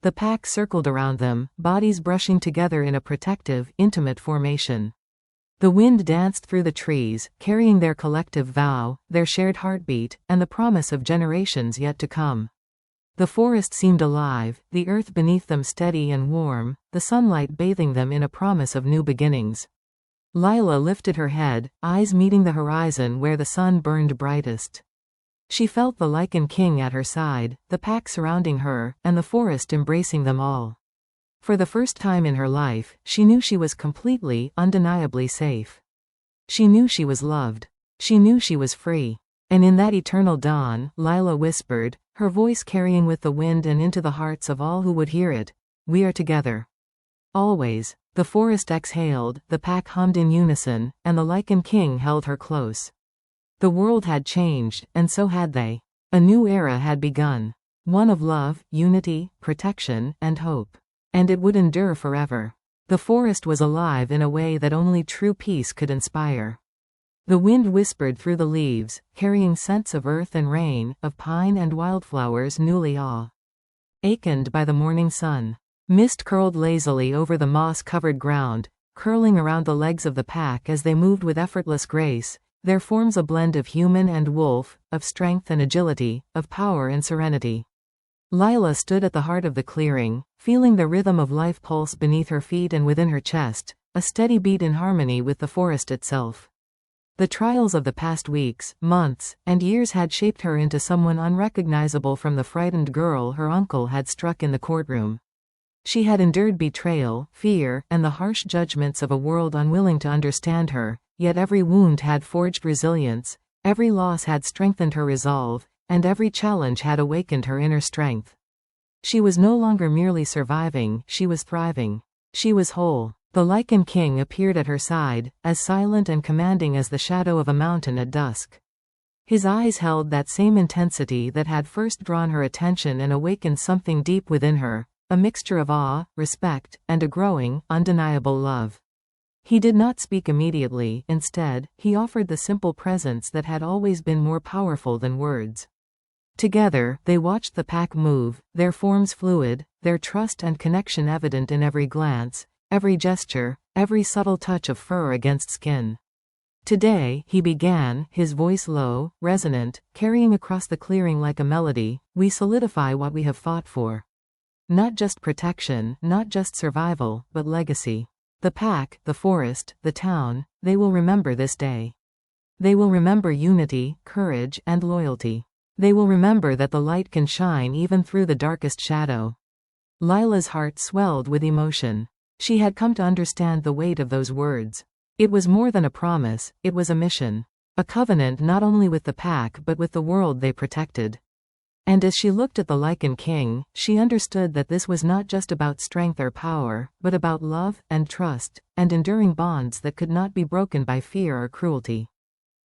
The pack circled around them, bodies brushing together in a protective, intimate formation. The wind danced through the trees, carrying their collective vow, their shared heartbeat, and the promise of generations yet to come. The forest seemed alive, the earth beneath them steady and warm, the sunlight bathing them in a promise of new beginnings. Lila lifted her head, eyes meeting the horizon where the sun burned brightest. She felt the Lycan King at her side, the pack surrounding her, and the forest embracing them all. For the first time in her life, she knew she was completely, undeniably safe. She knew she was loved. She knew she was free. And in that eternal dawn, Lila whispered, her voice carrying with the wind and into the hearts of all who would hear it, "We are together." Always. The forest exhaled, the pack hummed in unison, and the Lycan King held her close. The world had changed, and so had they. A new era had begun. One of love, unity, protection, and hope. And it would endure forever. The forest was alive in a way that only true peace could inspire. The wind whispered through the leaves, carrying scents of earth and rain, of pine and wildflowers newly awakened by the morning sun. Mist curled lazily over the moss-covered ground, curling around the legs of the pack as they moved with effortless grace, their forms a blend of human and wolf, of strength and agility, of power and serenity. Lila stood at the heart of the clearing, feeling the rhythm of life pulse beneath her feet and within her chest, a steady beat in harmony with the forest itself. The trials of the past weeks, months, and years had shaped her into someone unrecognizable from the frightened girl her uncle had struck in the courtroom. She had endured betrayal, fear, and the harsh judgments of a world unwilling to understand her, yet every wound had forged resilience, every loss had strengthened her resolve, and every challenge had awakened her inner strength. She was no longer merely surviving, she was thriving. She was whole. The Lycan King appeared at her side, as silent and commanding as the shadow of a mountain at dusk. His eyes held that same intensity that had first drawn her attention and awakened something deep within her, a mixture of awe, respect, and a growing, undeniable love. He did not speak immediately, instead, he offered the simple presence that had always been more powerful than words. Together, they watched the pack move, their forms fluid, their trust and connection evident in every glance, every gesture, every subtle touch of fur against skin. Today, he began, his voice low, resonant, carrying across the clearing like a melody, we solidify what we have fought for. Not just protection, not just survival, but legacy. The pack, the forest, the town, they will remember this day. They will remember unity, courage, and loyalty. They will remember that the light can shine even through the darkest shadow. Lila's heart swelled with emotion. She had come to understand the weight of those words. It was more than a promise, it was a mission. A covenant not only with the pack but with the world they protected. And as she looked at the Lycan King, she understood that this was not just about strength or power, but about love, and trust, and enduring bonds that could not be broken by fear or cruelty.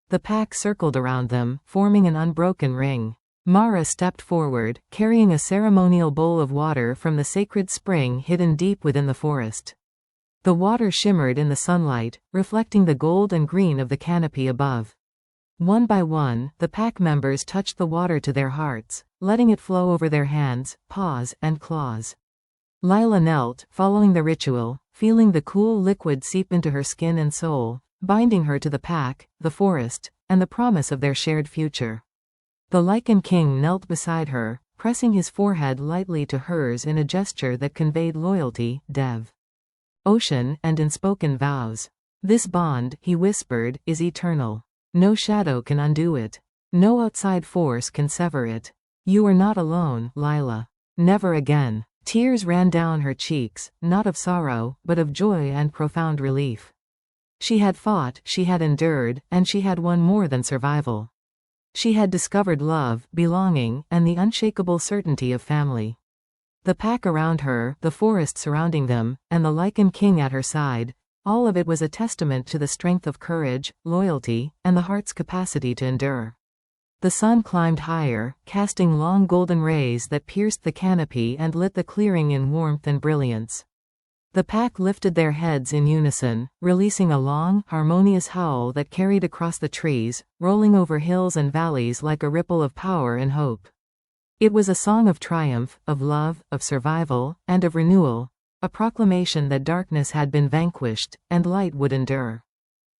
The pack circled around them, forming an unbroken ring. Mara stepped forward, carrying a ceremonial bowl of water from the sacred spring hidden deep within the forest. The water shimmered in the sunlight, reflecting the gold and green of the canopy above. One by one, the pack members touched the water to their hearts, letting it flow over their hands, paws, and claws. Lila knelt, following the ritual, feeling the cool liquid seep into her skin and soul, binding her to the pack, the forest, and the promise of their shared future. The Lycan King knelt beside her, pressing his forehead lightly to hers in a gesture that conveyed loyalty, devotion, and unspoken vows. This bond, he whispered, is eternal. No shadow can undo it. No outside force can sever it. You are not alone, Lila. Never again. Tears ran down her cheeks, not of sorrow, but of joy and profound relief. She had fought, she had endured, and she had won more than survival. She had discovered love, belonging, and the unshakable certainty of family. The pack around her, the forest surrounding them, and the Lycan King at her side, all of it was a testament to the strength of courage, loyalty, and the heart's capacity to endure. The sun climbed higher, casting long golden rays that pierced the canopy and lit the clearing in warmth and brilliance. The pack lifted their heads in unison, releasing a long, harmonious howl that carried across the trees, rolling over hills and valleys like a ripple of power and hope. It was a song of triumph, of love, of survival, and of renewal, a proclamation that darkness had been vanquished, and light would endure.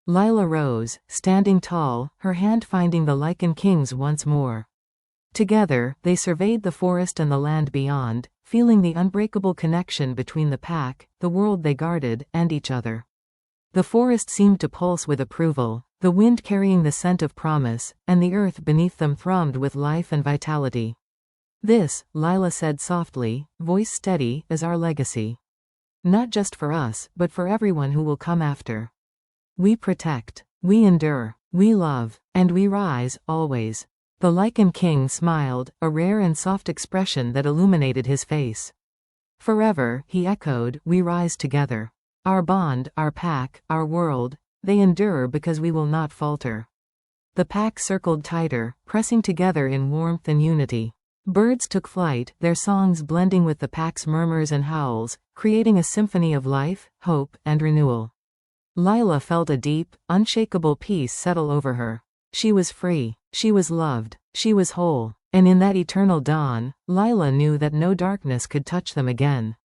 Lila rose, standing tall, her hand finding the Lycan King's once more. Together, they surveyed the forest and the land beyond, feeling the unbreakable connection between the pack, the world they guarded, and each other. The forest seemed to pulse with approval, the wind carrying the scent of promise, and the earth beneath them thrummed with life and vitality. This, Lila said softly, voice steady, is our legacy. Not just for us, but for everyone who will come after. We protect, we endure, we love, and we rise, always. The Lycan King smiled, a rare and soft expression that illuminated his face. Forever, he echoed, we rise together. Our bond, our pack, our world, they endure because we will not falter. The pack circled tighter, pressing together in warmth and unity. Birds took flight, their songs blending with the pack's murmurs and howls, creating a symphony of life, hope, and renewal. Lila felt a deep, unshakable peace settle over her. She was free. She was loved. She was whole. And in that eternal dawn, Lila knew that no darkness could touch them again.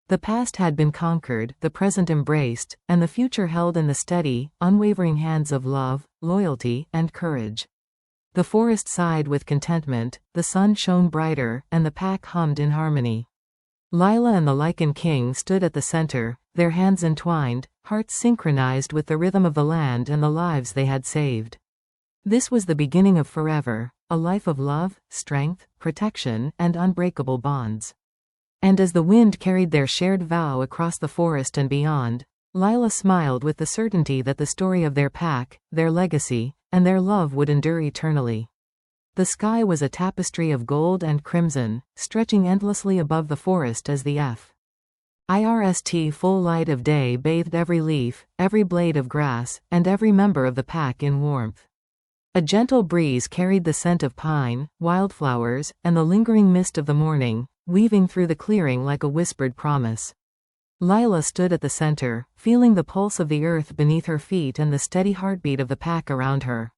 The past had been conquered, the present embraced, and the future held in the steady, unwavering hands of love, loyalty, and courage. The forest sighed with contentment, the sun shone brighter, and the pack hummed in harmony. Lila and the Lycan King stood at the center, their hands entwined, hearts synchronized with the rhythm of the land and the lives they had saved. This was the beginning of forever, a life of love, strength, protection, and unbreakable bonds. And as the wind carried their shared vow across the forest and beyond, Lila smiled with the certainty that the story of their pack, their legacy, and their love would endure eternally. The sky was a tapestry of gold and crimson, stretching endlessly above the forest as the full light of day bathed every leaf, every blade of grass, and every member of the pack in warmth. A gentle breeze carried the scent of pine, wildflowers, and the lingering mist of the morning, weaving through the clearing like a whispered promise. Lila stood at the center, feeling the pulse of the earth beneath her feet and the steady heartbeat of the pack around her.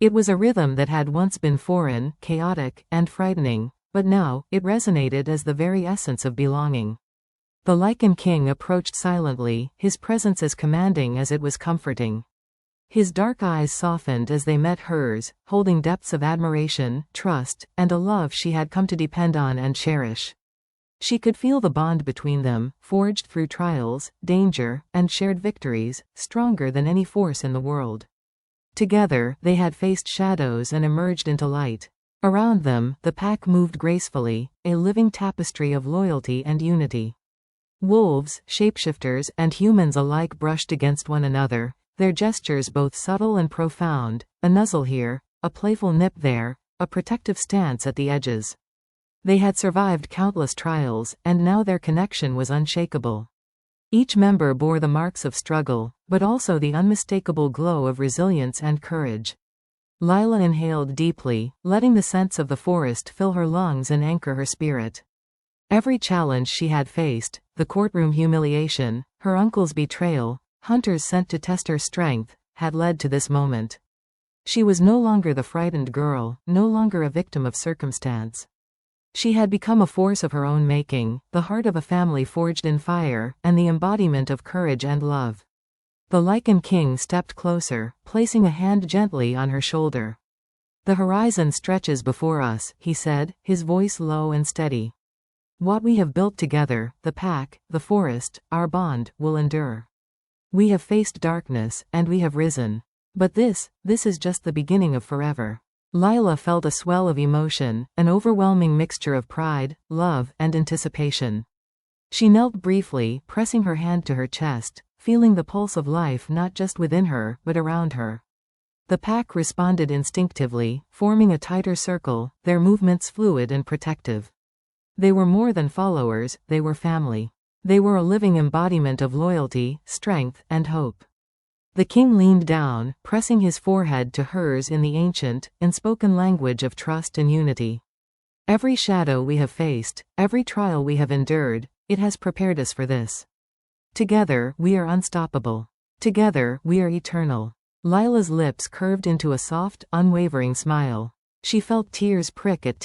It was a rhythm that had once been foreign, chaotic, and frightening, but now, it resonated as the very essence of belonging. The Lycan King approached silently, his presence as commanding as it was comforting. His dark eyes softened as they met hers, holding depths of admiration, trust, and a love she had come to depend on and cherish. She could feel the bond between them, forged through trials, danger, and shared victories, stronger than any force in the world. Together, they had faced shadows and emerged into light. Around them, the pack moved gracefully, a living tapestry of loyalty and unity. Wolves, shapeshifters, and humans alike brushed against one another, their gestures both subtle and profound, a nuzzle here, a playful nip there, a protective stance at the edges. They had survived countless trials, and now their connection was unshakable. Each member bore the marks of struggle, but also the unmistakable glow of resilience and courage. Lila inhaled deeply, letting the scents of the forest fill her lungs and anchor her spirit. Every challenge she had faced, the courtroom humiliation, her uncle's betrayal, hunters sent to test her strength, had led to this moment. She was no longer the frightened girl, no longer a victim of circumstance. She had become a force of her own making, the heart of a family forged in fire, and the embodiment of courage and love. The Lycan King stepped closer, placing a hand gently on her shoulder. "The horizon stretches before us," he said, his voice low and steady. "What we have built together, the pack, the forest, our bond, will endure. We have faced darkness, and we have risen. But this is just the beginning of forever." Lila felt a swell of emotion, an overwhelming mixture of pride, love, and anticipation. She knelt briefly, pressing her hand to her chest, feeling the pulse of life not just within her, but around her. The pack responded instinctively, forming a tighter circle, their movements fluid and protective. They were more than followers, they were family. They were a living embodiment of loyalty, strength, and hope. The king leaned down, pressing his forehead to hers in the ancient, unspoken language of trust and unity. "Every shadow we have faced, every trial we have endured, it has prepared us for this. Together, we are unstoppable. Together, we are eternal." Lila's lips curved into a soft, unwavering smile. She felt tears prick at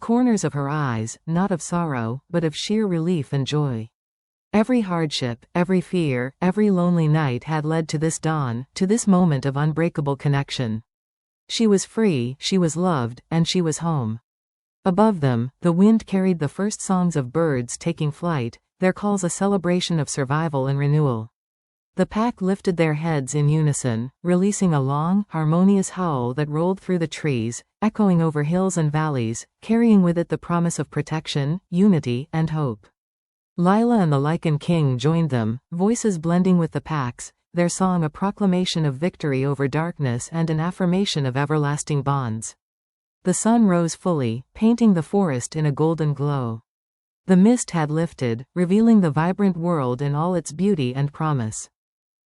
corners of her eyes, not of sorrow, but of sheer relief and joy. Every hardship, every fear, every lonely night had led to this dawn, to this moment of unbreakable connection. She was free, she was loved, and she was home. Above them, the wind carried the first songs of birds taking flight, their calls a celebration of survival and renewal. The pack lifted their heads in unison, releasing a long, harmonious howl that rolled through the trees, echoing over hills and valleys, carrying with it the promise of protection, unity, and hope. Lila and the Lycan King joined them, voices blending with the pack's, their song a proclamation of victory over darkness and an affirmation of everlasting bonds. The sun rose fully, painting the forest in a golden glow. The mist had lifted, revealing the vibrant world in all its beauty and promise.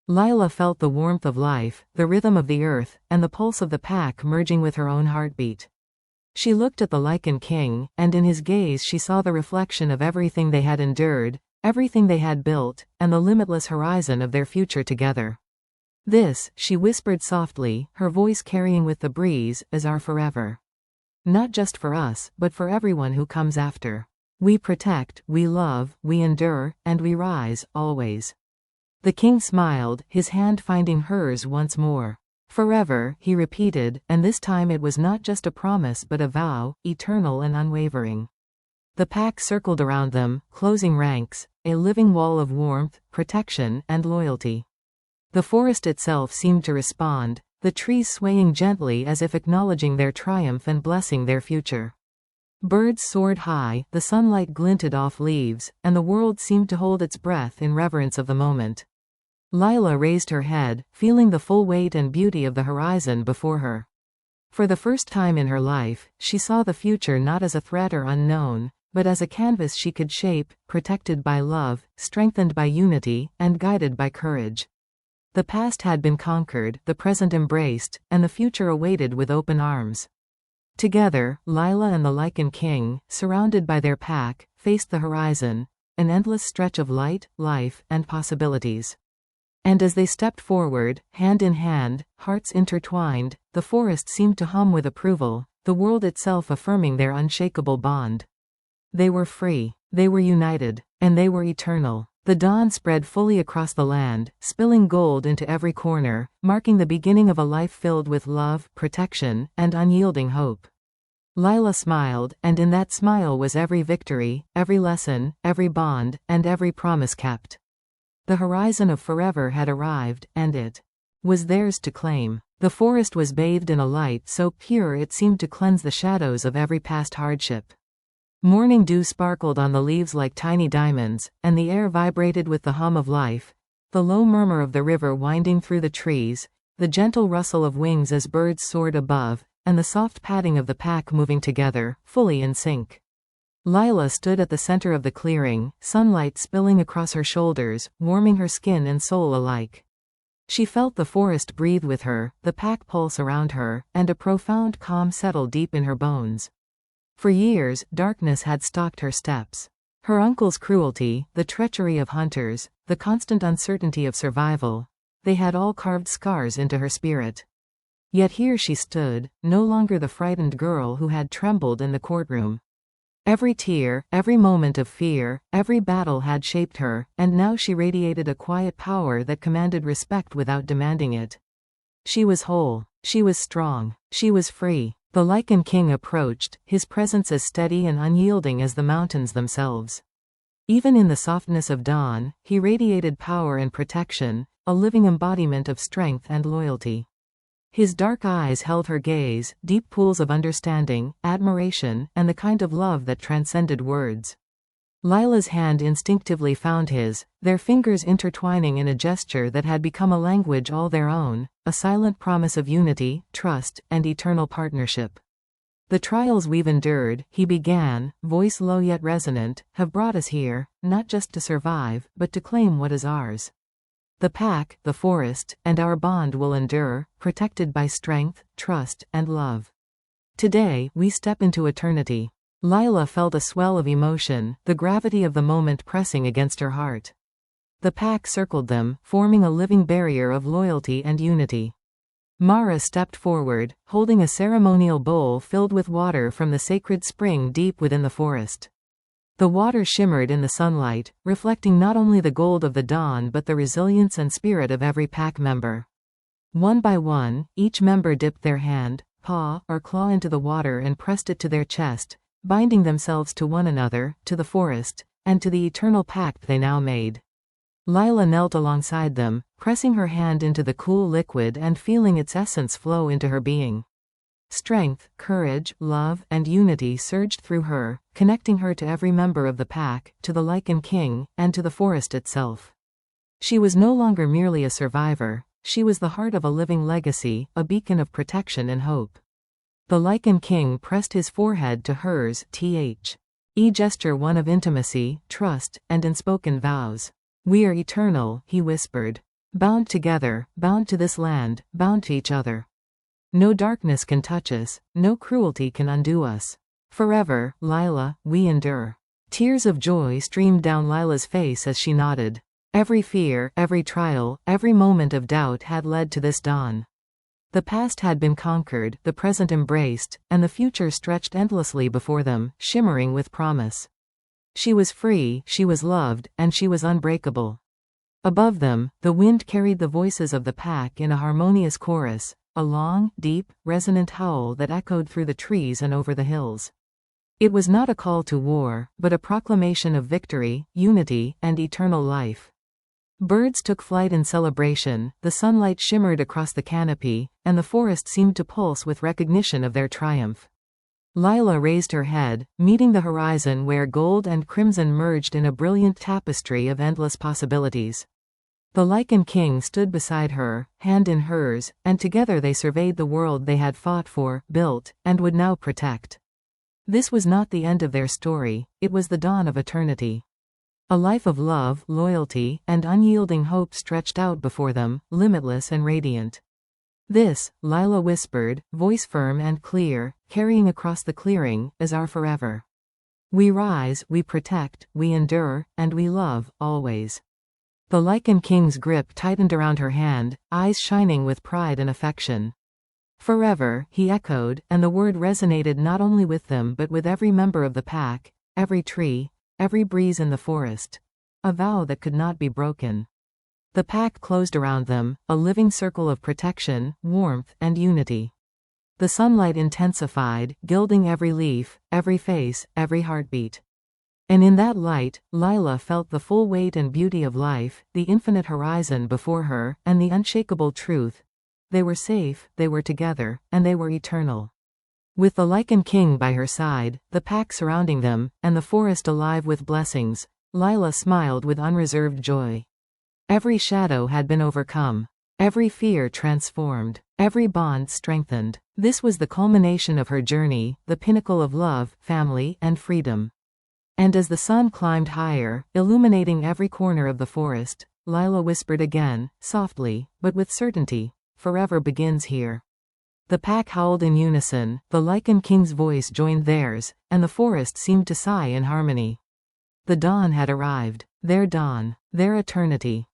Lila felt the warmth of life, the rhythm of the earth, and the pulse of the pack merging with her own heartbeat. She looked at the Lycan King, and in his gaze she saw the reflection of everything they had endured, everything they had built, and the limitless horizon of their future together. This, she whispered softly, her voice carrying with the breeze, is our forever. Not just for us, but for everyone who comes after. We protect, we love, we endure, and we rise, always. The king smiled, his hand finding hers once more. Forever, he repeated, and this time it was not just a promise but a vow, eternal and unwavering. The pack circled around them, closing ranks, a living wall of warmth, protection, and loyalty. The forest itself seemed to respond, the trees swaying gently as if acknowledging their triumph and blessing their future. Birds soared high, the sunlight glinted off leaves, and the world seemed to hold its breath in reverence of the moment. Lila raised her head, feeling the full weight and beauty of the horizon before her. For the first time in her life, she saw the future not as a threat or unknown, but as a canvas she could shape, protected by love, strengthened by unity, and guided by courage. The past had been conquered, the present embraced, and the future awaited with open arms. Together, Lila and the Lycan King, surrounded by their pack, faced the horizon, an endless stretch of light, life, and possibilities. And as they stepped forward, hand in hand, hearts intertwined, the forest seemed to hum with approval, the world itself affirming their unshakable bond. They were free, they were united, and they were eternal. The dawn spread fully across the land, spilling gold into every corner, marking the beginning of a life filled with love, protection, and unyielding hope. Lila smiled, and in that smile was every victory, every lesson, every bond, and every promise kept. The horizon of forever had arrived, and it was theirs to claim. The forest was bathed in a light so pure it seemed to cleanse the shadows of every past hardship. Morning dew sparkled on the leaves like tiny diamonds, and the air vibrated with the hum of life, the low murmur of the river winding through the trees, the gentle rustle of wings as birds soared above, and the soft padding of the pack moving together, fully in sync. Lila stood at the center of the clearing, sunlight spilling across her shoulders, warming her skin and soul alike. She felt the forest breathe with her, the pack pulse around her, and a profound calm settle deep in her bones. For years, darkness had stalked her steps. Her uncle's cruelty, the treachery of hunters, the constant uncertainty of survival, they had all carved scars into her spirit. Yet here she stood, no longer the frightened girl who had trembled in the courtroom. Every tear, every moment of fear, every battle had shaped her, and now she radiated a quiet power that commanded respect without demanding it. She was whole, she was strong, she was free. The Lycan King approached, his presence as steady and unyielding as the mountains themselves. Even in the softness of dawn, he radiated power and protection, a living embodiment of strength and loyalty. His dark eyes held her gaze, deep pools of understanding, admiration, and the kind of love that transcended words. Lila's hand instinctively found his, their fingers intertwining in a gesture that had become a language all their own, a silent promise of unity, trust, and eternal partnership. The trials we've endured, he began, voice low yet resonant, have brought us here, not just to survive, but to claim what is ours. The pack, the forest, and our bond will endure, protected by strength, trust, and love. Today, we step into eternity. Lila felt a swell of emotion, the gravity of the moment pressing against her heart. The pack circled them, forming a living barrier of loyalty and unity. Mara stepped forward, holding a ceremonial bowl filled with water from the sacred spring deep within the forest. The water shimmered in the sunlight, reflecting not only the gold of the dawn but the resilience and spirit of every pack member. One by one, each member dipped their hand, paw, or claw into the water and pressed it to their chest, binding themselves to one another, to the forest, and to the eternal pact they now made. Lila knelt alongside them, pressing her hand into the cool liquid and feeling its essence flow into her being. Strength, courage, love, and unity surged through her, connecting her to every member of the pack, to the Lycan King, and to the forest itself. She was no longer merely a survivor, she was the heart of a living legacy, a beacon of protection and hope. The Lycan King pressed his forehead to hers, a gesture one of intimacy, trust, and unspoken vows. We are eternal, he whispered. Bound together, bound to this land, bound to each other. No darkness can touch us, no cruelty can undo us. Forever, Lila, we endure. Tears of joy streamed down Lila's face as she nodded. Every fear, every trial, every moment of doubt had led to this dawn. The past had been conquered, the present embraced, and the future stretched endlessly before them, shimmering with promise. She was free, she was loved, and she was unbreakable. Above them, the wind carried the voices of the pack in a harmonious chorus, a long, deep, resonant howl that echoed through the trees and over the hills. It was not a call to war, but a proclamation of victory, unity, and eternal life. Birds took flight in celebration, the sunlight shimmered across the canopy, and the forest seemed to pulse with recognition of their triumph. Lila raised her head, meeting the horizon where gold and crimson merged in a brilliant tapestry of endless possibilities. The Lycan King stood beside her, hand in hers, and together they surveyed the world they had fought for, built, and would now protect. This was not the end of their story, it was the dawn of eternity. A life of love, loyalty, and unyielding hope stretched out before them, limitless and radiant. This, Lila whispered, voice firm and clear, carrying across the clearing, is our forever. We rise, we protect, we endure, and we love, always. The Lycan King's grip tightened around her hand, eyes shining with pride and affection. Forever, he echoed, and the word resonated not only with them but with every member of the pack, every tree, every breeze in the forest. A vow that could not be broken. The pack closed around them, a living circle of protection, warmth, and unity. The sunlight intensified, gilding every leaf, every face, every heartbeat. And in that light, Lila felt the full weight and beauty of life, the infinite horizon before her, and the unshakable truth. They were safe, they were together, and they were eternal. With the Lycan King by her side, the pack surrounding them, and the forest alive with blessings, Lila smiled with unreserved joy. Every shadow had been overcome. Every fear transformed. Every bond strengthened. This was the culmination of her journey, the pinnacle of love, family, and freedom. And as the sun climbed higher, illuminating every corner of the forest, Lila whispered again, softly, but with certainty, forever begins here. The pack howled in unison, the Lycan King's voice joined theirs, and the forest seemed to sigh in harmony. The dawn had arrived. Their dawn. Their eternity.